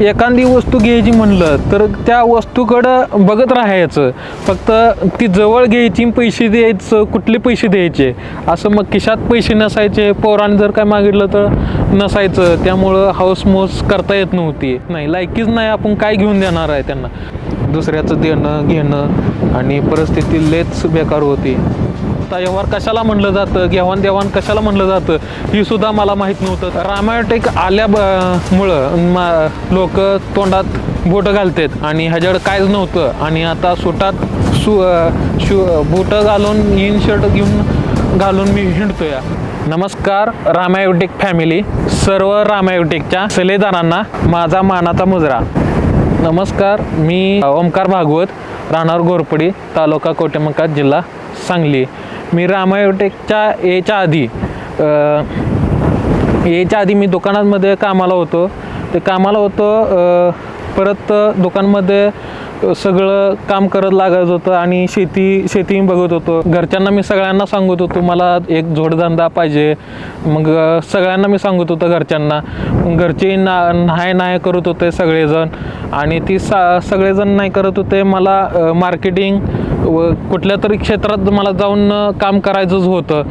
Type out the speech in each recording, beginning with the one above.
एखादी वस्तू घ्यायची म्हणलं तर त्या वस्तूकडं बघत राहायचं, फक्त ती जवळ घ्यायची, पैसे द्यायचं, कुठले पैसे द्यायचे असं, मग खिशात पैसे नसायचे, पोरांनी जर काय मागितलं तर नसायचं, त्यामुळं हाऊसमौस करता येत नव्हती. नाही, लायकीच नाही, आपण काय घेऊन देणार आहे त्यांना. दुसऱ्याचं देणं घेणं आणि परिस्थिती लेच बेकार होती. व्यवहार कशाला म्हणलं जातं, घेवाणदेवाण कशाला म्हणलं जातं ही सुद्धा मला माहीत नव्हतं. रामायोटेक आल्यामुळं लोक तोंडात बोटं घालतात आणि ह्याच्याकडं काहीच नव्हतं, आणि आता सुटात बोटं घालून इन शर्ट घालून मी हिंडतोय. नमस्कार रामायोटेक फॅमिली, सर्व रामायोटेकच्या सल्लेदारांना माझा मानाचा मुजरा. नमस्कार, मी ओमकार भागवत, राहणार गोरपडी, तालुका कवठेमहांकाळ, जिल्हा सांगली. मी रामायोटेकच्या याच्या आधी मी दुकानांमध्ये कामाला होतो. परत दुकानमध्ये सगळं काम करत लागायचं होतं आणि शेती बघत होतो. घरच्यांना मी सगळ्यांना सांगत होतो मला एक जोडधंदा पाहिजे. मग सगळ्यांना मी सांगत होतो घरच्यांना. घरचे नाही करत होते सगळेजण, आणि ती सगळेजण नाही करत होते. मला मार्केटिंग व कुठल्या तरी क्षेत्रात मला जाऊन काम करायचंच होतं,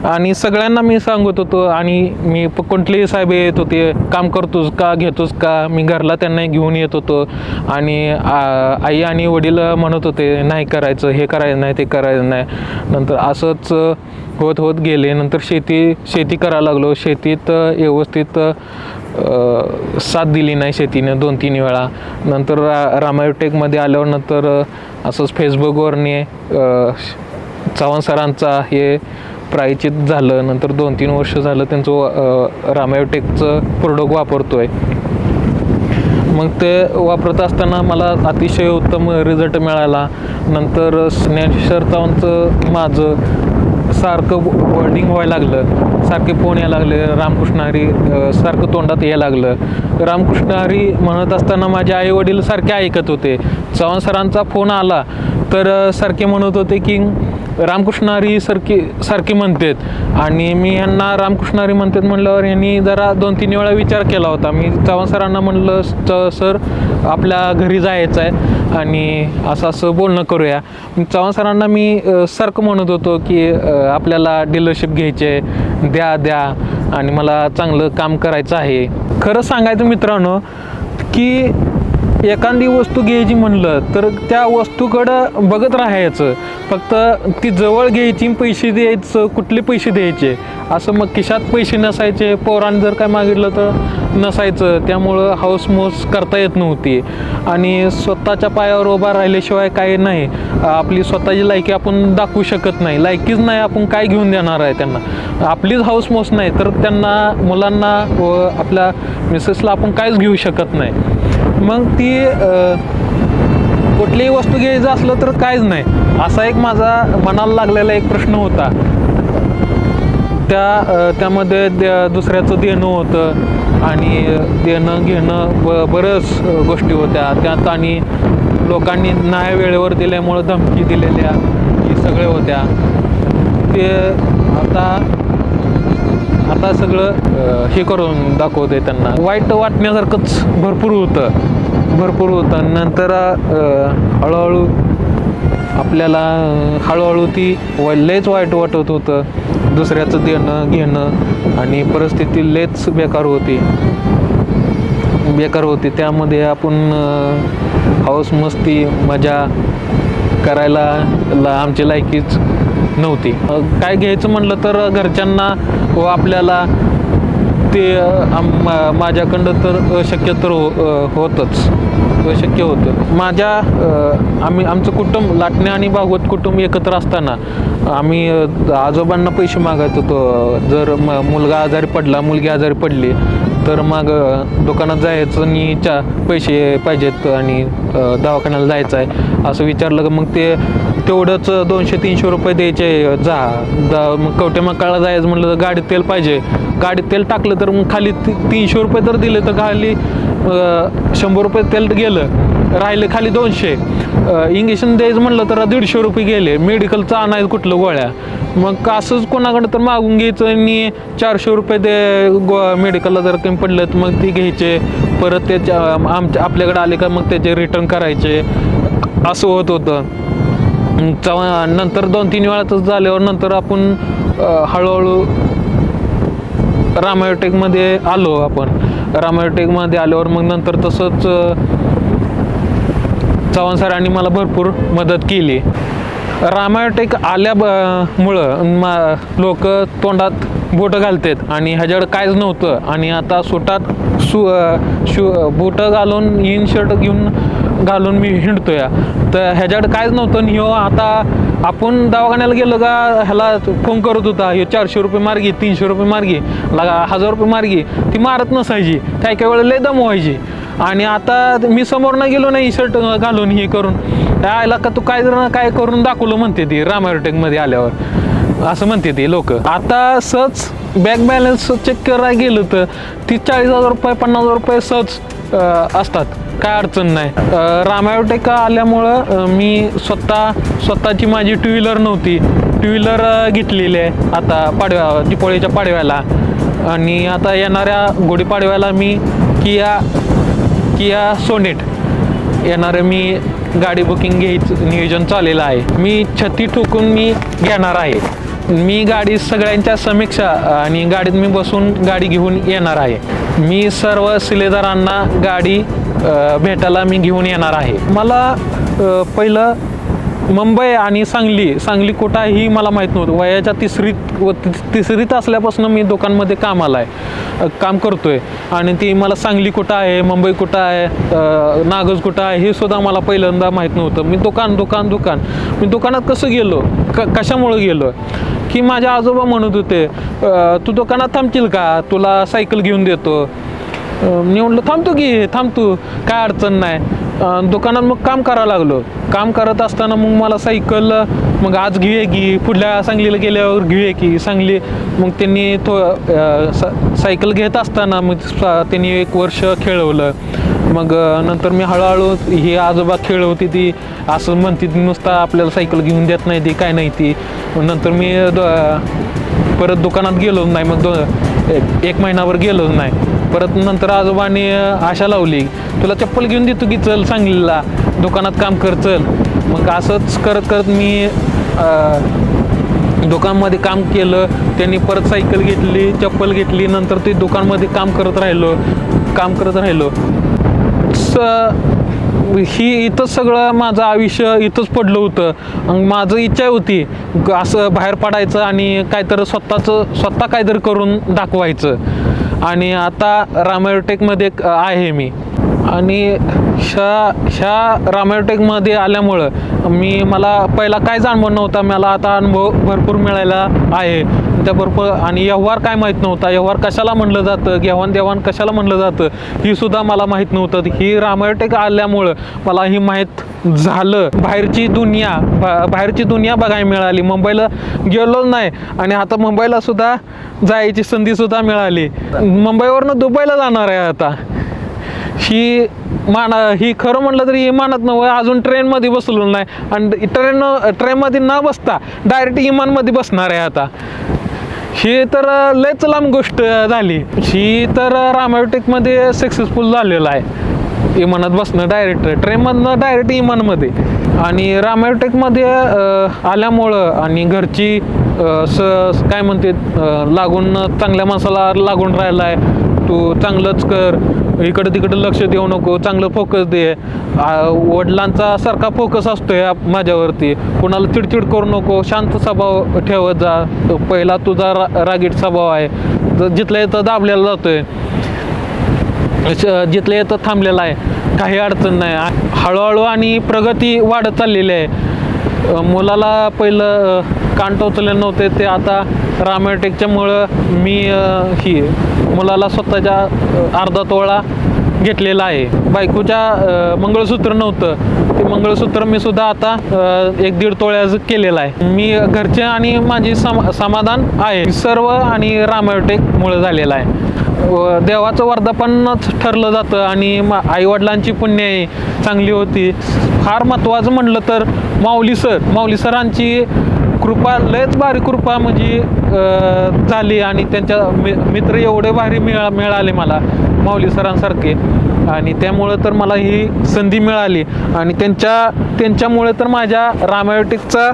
आणि सगळ्यांना मी सांगत होतो. आणि मी कोणतेही साहेब येत होते, काम करतोस का, घेतोस का, मी घरला त्यांना घेऊन येत होतो. आणि आई आणि वडील म्हणत होते नाही करायचं, हे करायचं नाही, ते करायचं नाही. नंतर असंच होत गेले. नंतर शेती करायला लागलो. शेतीत व्यवस्थित साथ दिली नाही शेतीने 2-3 वेळा. नंतर रामायोटेकमध्ये आल्यावर नंतर असंच फेसबुकवरने चव्हाण सरांचा हे प्रायचित झालं. नंतर 2-3 वर्ष झालं त्यांचं रामायोटेकचं प्रोडक्ट वापरतोय. मग ते वापरत असताना मला अतिशय उत्तम रिझल्ट मिळाला. नंतर ज्ञानेश्वर चव्हाणचं माझं सारखं वर्डिंग व्हायला लागलं, सारखे फोन यायला लागले, रामकृष्ण हरी सारखं तोंडात यायला लागलं. रामकृष्ण हरी म्हणत असताना माझे आई वडील सारखे ऐकत होते. चव्हाण सरांचा फोन आला तर सारखे म्हणत होते की रामकृष्ण हरी सारखे म्हणतात, आणि मी यांना रामकृष्ण हरी म्हणतात म्हणल्यावर यांनी जरा 2-3 वेळा विचार केला होता. मी चव्हाण सरांना म्हणलं सर आपल्या घरी जायचं आहे आणि असं बोलणं करूया. चव्हाण सरांना मी सारखं म्हणत होतो की आपल्याला डीलरशिप घ्यायची आहे, द्या आणि मला चांगलं काम करायचं आहे. खरं सांगायचं मित्रांनो की एखादी वस्तू घ्यायची म्हणलं तर त्या वस्तूकडं बघत राहायचं, फक्त ती जवळ घ्यायची, पैसे द्यायचं, कुठले पैसे द्यायचे असं, मग खिशात पैसे नसायचे, पोरांनी जर काय मागितलं तर नसायचं, त्यामुळं हाऊसमौस करता येत नव्हती. आणि स्वतःच्या पायावर उभा राहिल्याशिवाय काही नाही, आपली स्वतःची लायकी आपण दाखवू शकत नाही. लायकीच नाही, आपण काय घेऊन देणार आहे त्यांना. आपलीच हाऊसमौस नाही तर त्यांना, मुलांना व आपल्या मिसेसला आपण काहीच घेऊ शकत नाही. मग ती कुठलीही वस्तू घ्यायचं असलं तर काहीच नाही, असा एक माझा मनाला लागलेला एक प्रश्न होता. त्यामध्ये दुसऱ्याचं देणं होतं आणि देणं घेणं बऱ्याच गोष्टी होत्या त्यात, आणि लोकांनी नाही वेळेवर दिल्यामुळं धमकी दिलेल्या ही सगळे होत्या. ते आता सगळं हे करून दाखवते त्यांना. वाईट वाटण्यासारखंच भरपूर होतं. नंतर हळूहळू आपल्याला ती लयच वाईट वाटत होतं. दुसऱ्याचं देणं घेणं आणि परिस्थिती लयच बेकार होती. त्यामध्ये आपण हौस मस्ती मजा करायला आमची लायकीच नव्हती. काय घ्यायचं म्हणलं तर घरच्यांना व आपल्याला ते माझ्याकडं तर अशक्य होतं. आमचं कुटुंब लाटणे आणि भागवत कुटुंब एकत्र असताना आम्ही आजोबांना पैसे मागत होतो. जर मुलगा आजारी पडला, मुलगी आजारी पडली तर मग दुकानात जायचं आणि पैसे पाहिजेत आणि दवाखान्याला जायचं आहे असं विचारलं. मग तेवढंच 200-300 रुपये द्यायचे मग कवटे मकाळला जायचं म्हटलं तर गाडीत तेल पाहिजे. गाडीत तेल टाकलं तर मग खाली 300 रुपये तर दिले तर खाली 100 रुपये तेल गेलं, राहिले खाली 200. इंजेक्शन द्यायचं म्हटलं तर 150 रुपये गेले. मेडिकलचं आणायचं कुठलं गोळ्या, मग असंच कोणाकडं तर मागून घ्यायचं आणि 400 रुपये ते मेडिकलला जर कमी पडलं तर मग ती घ्यायचे. परत त्याच्या आपल्याकडे आले का मग त्याचे रिटर्न करायचे. असं होत होतं. नंतर 2-3 वेळातच झाल्यावर नंतर आपण हळूहळू रामायोटेकमध्ये आलो. आपण रामायोटेकमध्ये आल्यावर मग नंतर तसंच चव्हाण सरांनी मला भरपूर मदत केली. रामायोटेक आल्यामुळं लोक तोंडात बोटं घालतात आणि ह्याच्याकडं काहीच नव्हतं आणि आता सुटात बोटं घालून इन शर्ट घालून मी हिंडतोय. तर ह्याच्याकडं काहीच नव्हतं आणि आता आपण दवाखान्याला गेलो का ह्याला फोन करत होता, हे 400 रुपये मार्गी, 300 रुपये मार्गी, 1000 रुपये मार्गी. ती मारत नसायची, काही वेळेला लय दम व्हायची. आणि आता मी समोरनं गेलो नाही शर्ट घालून हे करून, आयला का तू काय करून दाखवलं म्हणते ती रामायोटेकमध्ये आल्यावर, असं म्हणते ती लोक. आता सहज बँक बॅलन्स चेक करायला गेलं तर 30-40,000 रुपये 50,000 रुपये सहज असतात, काय अडचण नाही. रामायोटेक आल्यामुळं मी स्वतःची माझी 2 व्हीलर नव्हती, 2 व्हीलर घेतलेली आहे आता दिपोळीच्या पाडव्याला. आणि आता येणाऱ्या गुढीपाडव्याला मी किया सोनेट येणारं मी गाडी बुकिंग घ्यायचं नियोजन चाललेलं आहे. मी छती ठोकून मी घेणार आहे. मी गाडी सगळ्यांच्या समीक्षा आणि गाडीत मी बसून गाडी घेऊन येणार आहे. मी सर्व शिलेदारांना गाडी भेटायला मी घेऊन येणार आहे. मला पहिलं मुंबई आणि सांगली कुठं आहे ही मला माहीत नव्हतं. वयाच्या तिसरीत असल्यापासून मी दुकानमध्ये काम करतोय आणि ती मला सांगली कुठं आहे, मुंबई कुठं आहे, नागज कुठं आहे हे सुद्धा मला पहिल्यांदा माहीत नव्हतं. मी दुकानात कसं गेलो, कशामुळं गेलो की माझ्या आजोबा म्हणत होते तू दुकानात थांबशील का, तुला सायकल घेऊन देतो. मी म्हटलं थांबतो काय अडचण नाही. दुकानात मग काम करायला लागलो. काम करत असताना मग मला सायकल मग आज घेऊया की, पुढल्या सांगलीला गेल्यावर घेऊया की सांगली. मग त्यांनी सायकल घेत असताना मग त्यांनी 1 वर्ष खेळवलं. मग नंतर मी हळूहळू ही आजोबा खेळवती ती असं म्हणते नुसता आपल्याला सायकल घेऊन देत नाही ती काय नाही ती. नंतर मी परत दुकानात गेलो नाही. मग 1 महिनाभर गेलोच नाही. परत नंतर आजोबांनी आशा लावली तुला चप्पल घेऊन देतो की चल सांगलीला दुकानात काम कर चल. मग असंच करत मी दुकानमध्ये काम केलं. त्यांनी परत सायकल घेतली, चप्पल घेतली. नंतर ते दुकानमध्ये काम करत राहिलो. इथंच सगळं माझं आयुष्य इथंच पडलं होतं. माझं इच्छा होती असं बाहेर पडायचं आणि स्वतः काहीतरी करून दाखवायचं. आणि आता रामायोटेकमध्ये आहे मी. आणि ह्या रामायोटेकमध्ये आल्यामुळं मला पहिला काय जाणवत नव्हता, मला आता अनुभव भरपूर मिळायला आहे त्या भरपूर. आणि व्यवहार काय माहीत नव्हता, व्यवहार कशाला म्हणलं जातं, घेवाण कशाला म्हणलं जातं ही सुद्धा मला माहीत नव्हतं. ही रामायोटेक आल्यामुळं मला ही माहीत झालं. बाहेरची दुनिया बघायला मिळाली. मुंबईला गेलो नाही आणि आता मुंबईला सुद्धा जायची संधी सुद्धा मिळाली. मुंबईवरनं दुबईला जाणार आहे आता. ही खरं म्हटलं तरी इमानात नव्हे, अजून ट्रेनमध्ये बसलो नाही आणि ट्रेनमध्ये न बसता डायरेक्ट इमानमध्ये बसणार आहे आता. ही तर लयच लांब गोष्ट झाली. ही तर रामायोटेकमध्ये सक्सेसफुल झालेलं आहे. इमानात बसणं डायरेक्ट ट्रेनमधनं डायरेक्ट इमानमध्ये. आणि रामायोटेकमध्ये आल्यामुळं आणि घरची काय म्हणते लागून चांगल्या माणसाला लागून राहिला आहे. तू चांगलंच कर, इकडं तिकडं लक्ष देऊ नको, चांगलं फोकस दे. वडिलांचा सारखा फोकस असतोय माझ्यावरती. कोणाला चिडचिड करू नको, शांत स्वभाव ठेवत जा. पहिला तुझा रागीट स्वभाव आहे, जिथल्या इथं दाबलेला जातोय, जिथल्या इथं थांबलेला आहे, काही अडचण नाही. हळूहळू आणि प्रगती वाढत चाललेली आहे. मुलाला पहिलं कान टोचले नव्हते, ते आता रामायोटेकच्यामुळं मी मुलाला स्वतःच्या अर्धा तोळा घेतलेला आहे. बायकोच्या मंगळसूत्र नव्हतं, ते मंगळसूत्र मी सुद्धा आता 1-1.5 तोळ्याचं केलेलं आहे. मी घरचे आणि माझी समाधान आहे सर्व आणि रामायोटेकमुळे झालेलं आहे. देवाचं वर्धापनच ठरलं जातं आणि आईवडिलांची पुण्य चांगली होती. फार महत्त्वाचं म्हटलं तर माऊली सरांची कृपा, लयच भारी कृपा म्हणजे झाली आणि त्यांच्या मित्र एवढे भारी मिळाले मला माऊली सरांसारखे, आणि त्यामुळं तर मला ही संधी मिळाली. आणि त्यांच्यामुळे तर माझ्या रामायोटेकचा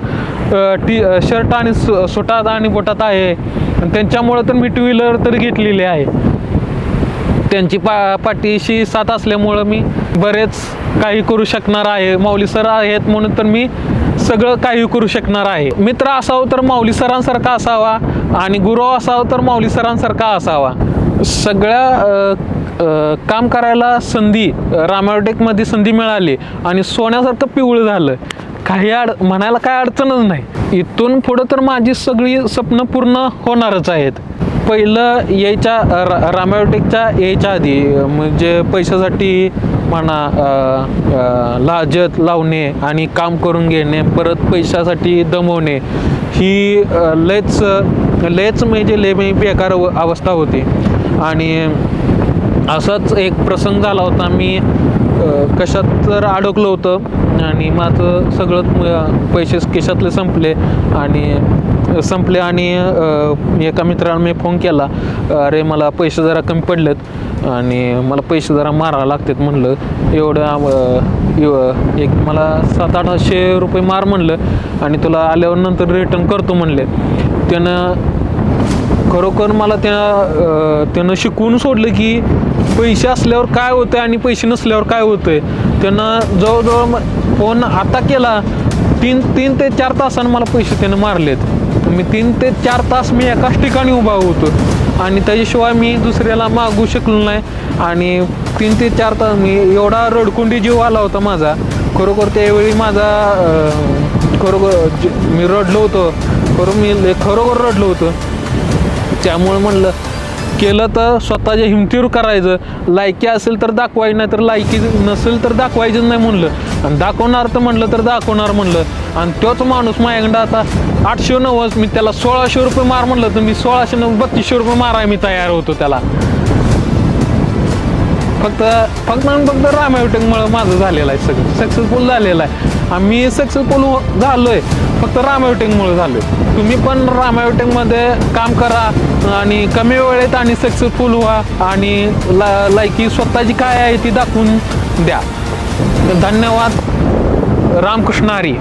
शर्ट आणि सुटात आणि बोटात आहे. त्यांच्यामुळं तर मी 2 व्हीलर तर घेतलेली आहे. त्यांची पाठीशी साथ असल्यामुळं मी बरेच काही करू शकणार आहे. माऊली सर आहेत म्हणून तर मी सगळं काही करू शकणार आहे. मित्र असावं तर माऊली सरांसारखा असावा आणि गुरु असावं तर माऊली सरांसारखा असावा. सगळ्या काम करायला संधी रामायोटेकमध्ये संधी मिळाली आणि सोन्यासारखं पिवळं झालं. म्हणायला काय अडचणच नाही. इथून पुढं तर माझी सगळी स्वप्न पूर्ण होणारच आहेत. पहिलं रामायोटेकच्या यायच्या आधी म्हणजे पैशासाठी म्हणा लाजत लावणे आणि काम करून घेणे, परत पैशासाठी दमवणे, ही लयच म्हणजे लय बेकार अवस्था होती. आणि असाच एक प्रसंग झाला होता. मी कशात तर अडकलो होतं आणि माझं सगळं पैसे खिशातले संपले आणि एका मित्राला मी फोन केला, अरे मला पैसे जरा कमी पडलेत आणि मला पैसे जरा मारावं लागतात म्हणलं. एक मला 700-800 रुपये मार म्हणलं आणि तुला आल्यावर नंतर रिटर्न करतो म्हणले. खरोखर मला त्यानं शिकवून सोडलं की पैसे असल्यावर काय होतं आणि पैसे नसल्यावर काय होतंय. त्यानं जवळजवळ फोन आता केला 3 ते 4 तासानं मला पैसे त्यानं मारलेत. मी 3 ते 4 तास मी एकाच ठिकाणी उभा होतो आणि त्याच्याशिवाय मी दुसऱ्याला मागू शकलो नाही. आणि 3 ते 4 तास मी एवढा रडकुंडी जीव आला होता माझा. खरोखर त्यावेळी मी रडलो होतो. खरोखर रडलो होतो. त्यामुळे म्हणलं केलं तर स्वतःच्या हिमतीवर करायचं. लायकी असेल तर दाखवायचं, नाही तर लायकी नसेल तर दाखवायचं नाही म्हणलं. आणि दाखवणार तर म्हणलं तर दाखवणार म्हणलं. आणि तोच माणूस माझ्याकडं आता 890, मी त्याला 1600 रुपये मार म्हणलं तर मी 1632 रुपये माराय मी तयार होतो त्याला. फक्त रामायोटेकमुळे माझं झालेलं आहे, सगळं सक्सेसफुल झालेलं आहे. आम्ही सक्सेसफुल झालोय फक्त रामायोटेकमुळे झालोय. तुम्ही पण रामायोटेकमध्ये काम करा आणि कमी वेळेत आणि सक्सेसफुल व्हा आणि लायकी स्वतःची काय आहे ती दाखवून द्या. धन्यवाद. रामकृष्ण हरी.